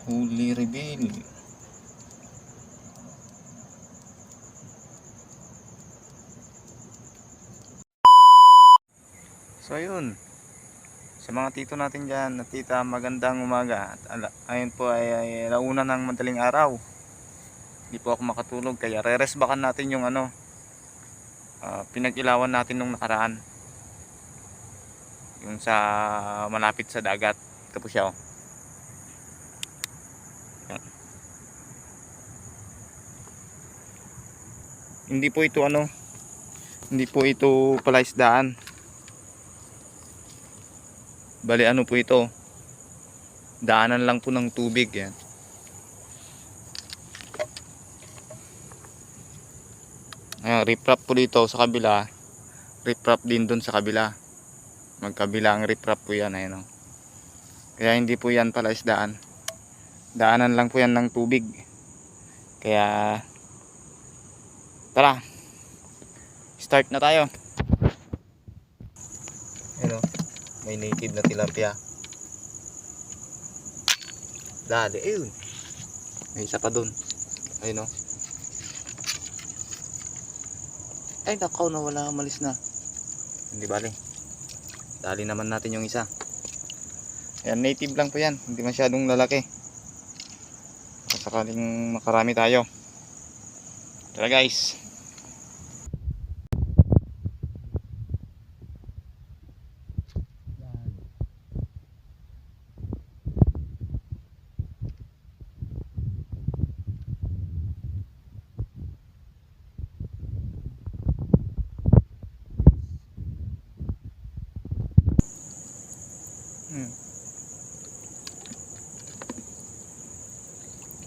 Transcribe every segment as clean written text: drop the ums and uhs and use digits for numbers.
Huli reveal. So ayun, sa mga tito natin dyan at tita, magandang umaga. At ayun po ay launa ng madaling araw. Hindi po ako makatulog kaya re-resbakan natin yung pinag-ilawan natin nung nakaraan. Yung sa malapit sa dagat. Ito po siya, oh. Yan. Hindi po ito hindi po ito palaisdaan. Bali ano po ito, daanan lang po ng tubig. Yan. Ayan, riprap po dito sa kabila, riprap din dun sa kabila, magkabilang riprap po yan. Ayan, oh. Kaya hindi po yan palaisdaan, daanan lang po yan ng tubig. Kaya tara, start na tayo. Ayan, oh. May native na tilapia. Dali, ayun. May isa pa dun. Ayun, oh. Ay nakaw, nawala, umalis na. Hindi bali, dali naman natin yung isa. Ayan, native lang po yan, hindi masyadong lalaki. Sakaling makarami tayo. Tara guys.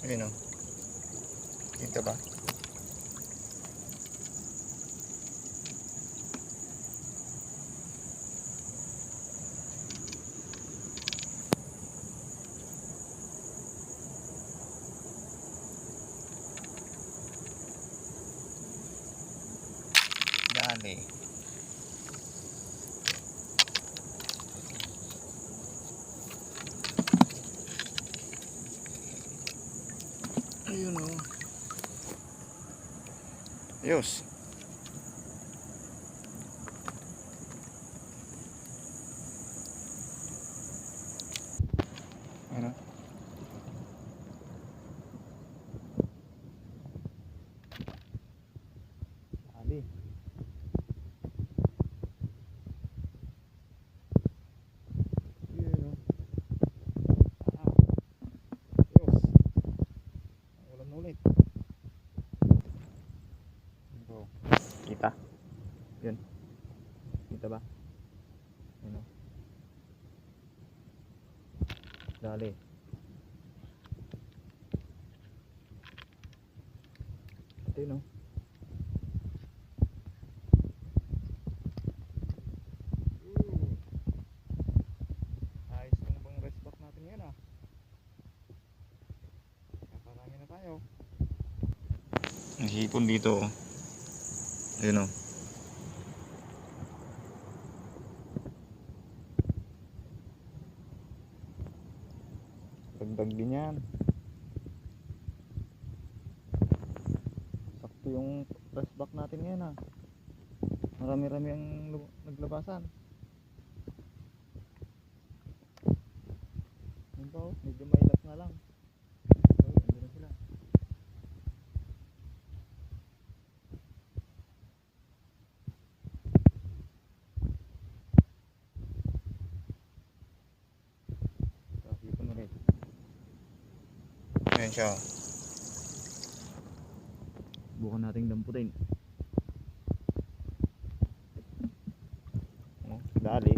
Ayun, oh. Kita ba? Dali. Ayun, oh. Ayos. Ano? Dali. Ayun, oh. Ayos. Ulan ulit. Ito. Kita? Yun. Kita ba? Ano? Dali. Ito yun, oh. Ayos lang bang rest back natin ngayon, ah. Nakarami na tayo. Ang hipon dito, oh. Ayun, oh. Dagdag din yan. Sakto yung rest back natin ngayon, ah. Marami-rami ang naglabasan. Yun pa, oh. Medyo mailap na lang. Oh, hindi na sila. Hipon ulit. Ayan siya. Bukan nating damputin. Oh, dali.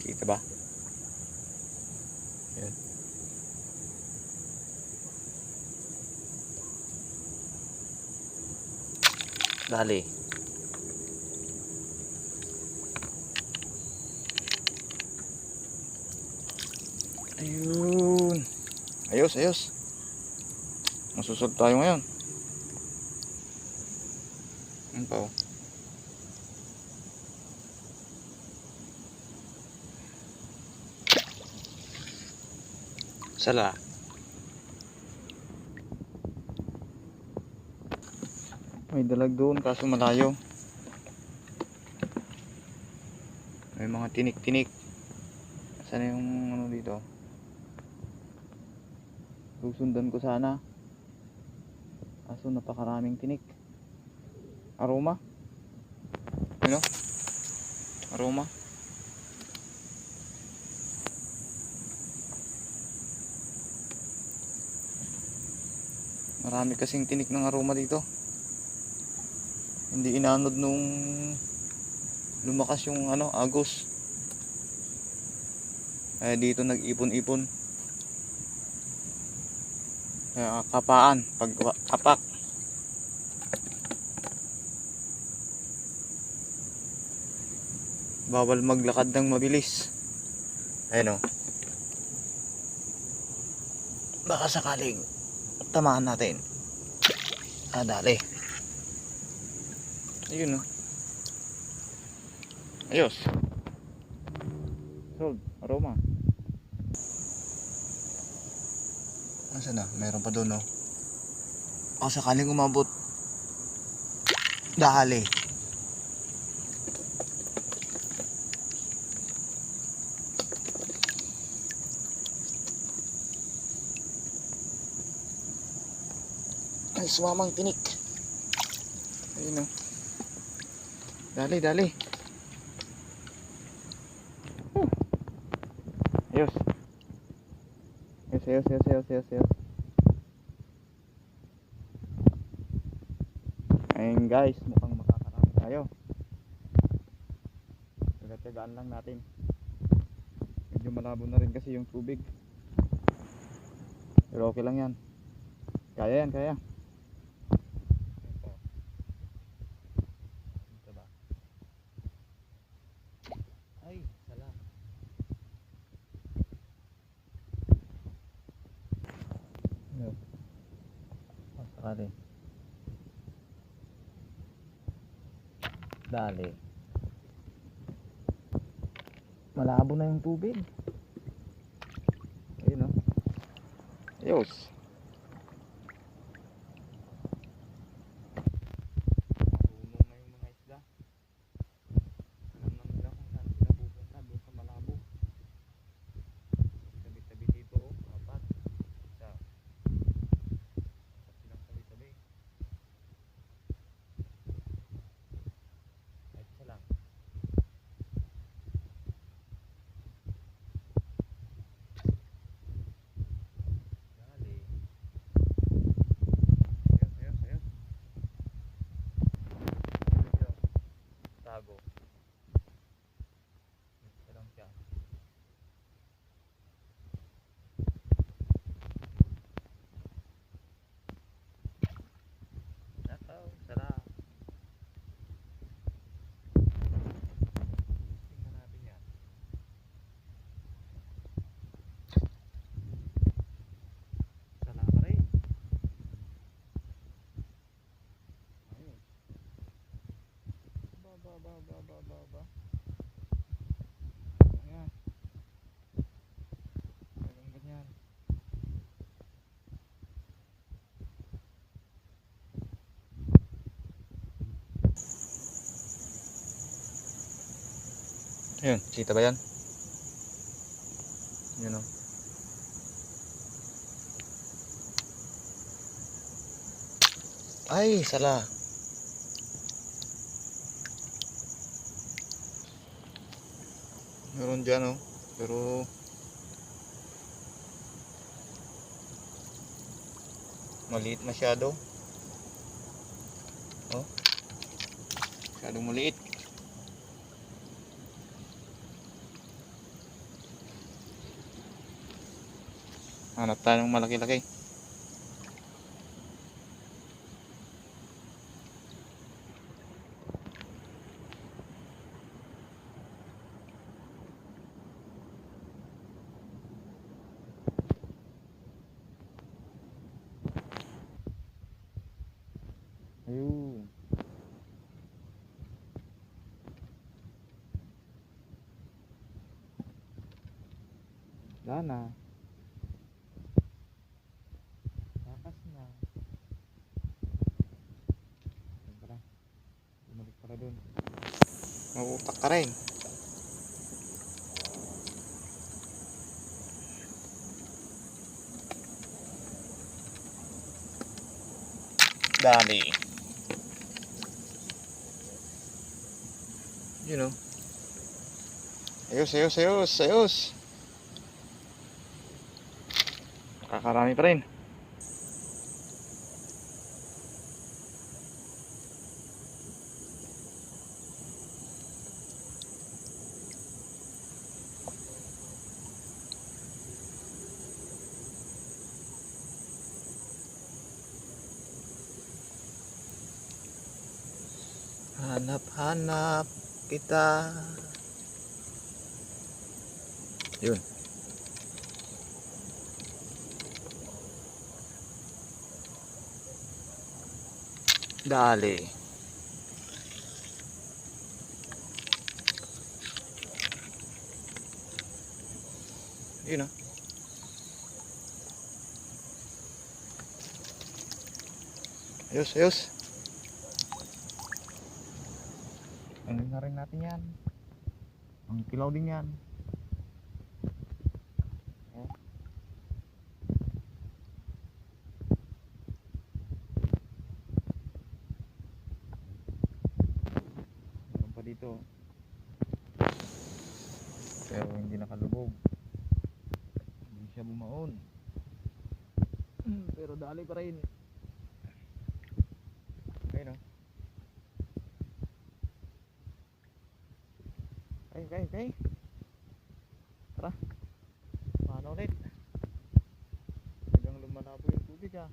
Kita ba? Ayan. Dali. Ayun. Ayos, ayos. Masusog tayo ngayon. Ano pa oh. Sala. May dalag doon kaso malayo. May mga tinik-tinik. Saan yung ano dito? Susundan ko sana. Kaso napakaraming tinik. Aroma. Ano? Aroma. Marami kasing tinik ng aroma dito. Hindi inanod nung lumakas yung ano, agos. Kaya dito nag-ipon-ipon. Kaya kapaan pag kapak. Bawal maglakad ng mabilis. Ayun o. Baka sakaling tamaan natin. Dali. Ayun o. Ayos. Sold. Aroma. Nasaan na? Meron pa doon o. Baka sakaling umabot. Dali. Ay, sumamang tinik. Ayun o. Dali, dali. Ayos. Ayos. Ayun guys, mukhang makakarami tayo. Taga-tagaan lang natin. Medyo malabo na rin kasi yung tubig. Pero okay lang yan. Kaya yan, kaya. Ay, sala. Ano? Sakali. Dali. Malabo na yung tubig. Ayun o. Ayos. Marunong na yung mga isda. Alam na nila kung saan sila pupunta. Doon sa malabo. Tabi-tabi dito o. Apat. Isa. Apat silang tabi-tabi. Kahit isa lang. Dali. Ayos. Tago. Isa lang siya. Nakaw. Sarap. Tingnan natin yan. Sala pa rin. Ayun. Ba. Ayan. Ganyan. Ayun, kita ba yan? Yun o. Ay, sala. Meron dyan o. Pero maliit masyado. Oh, masyadong maliit. Hanap tayo ng malaki-laki. Ayun. Wala na. Takas na. Tara. Bumalik para dun. Mautak ka rin. Dami. You know. Ayos, ayos, ayos, ayos. Nakakarami pa rin. Hanap-hanap kita. Yun. Dali. Yun ah. Ayos, ayos. Ano na rin natin yan. Ang kilaw din yan. Meron pa dito. Pero hindi nakalubog. Hindi siya bumaon. Pero dali pa rin. Ayun o. Okay. Tara. Paano ulit? Hanggang lumalabo yung tubig ah.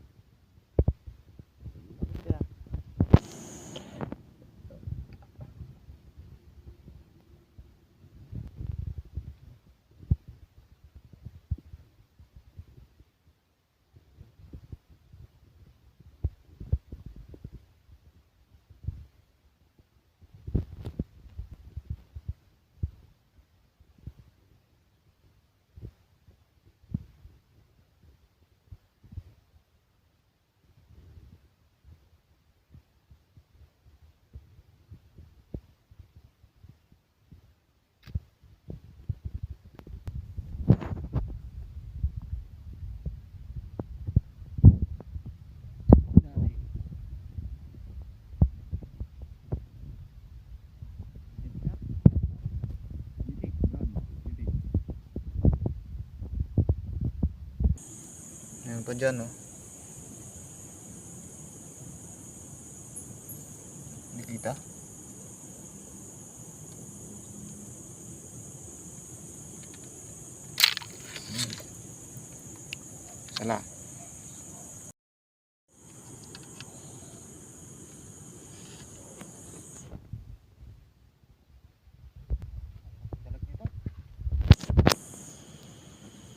Bakit ah? Ayan pa dyan oh. Hindi kita. Sala.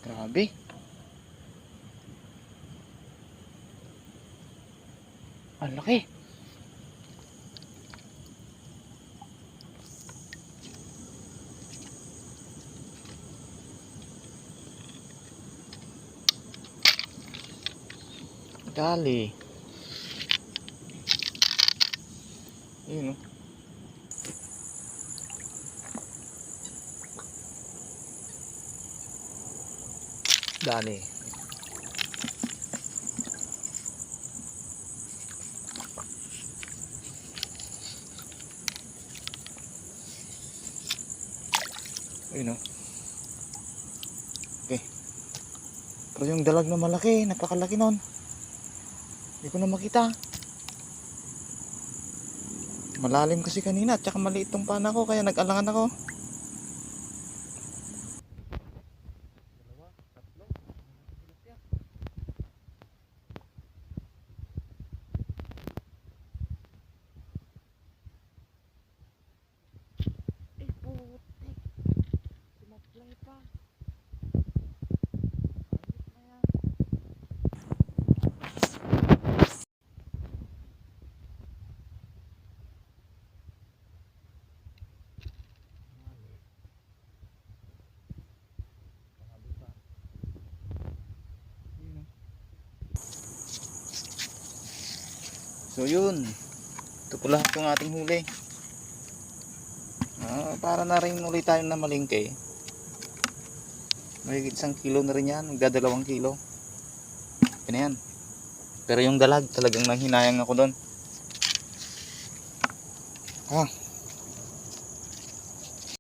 Grabe. Ang laki. Dali. Yun oh. Dali. Yun oh. Okay. Pero yung dalag na malaki, napakalaki nun. Hindi ko na makita. Malalim kasi kanina at saka maliit tong pana ko kaya nag-alangan ako. So yun, ito po lahat yung ating huli. Para na rin ulit tayo na malingke. Mahigit 1 kilo na rin yan, magdadalawang kilo. Yan na yan. Pero yung dalag talagang nanghinayang ako doon.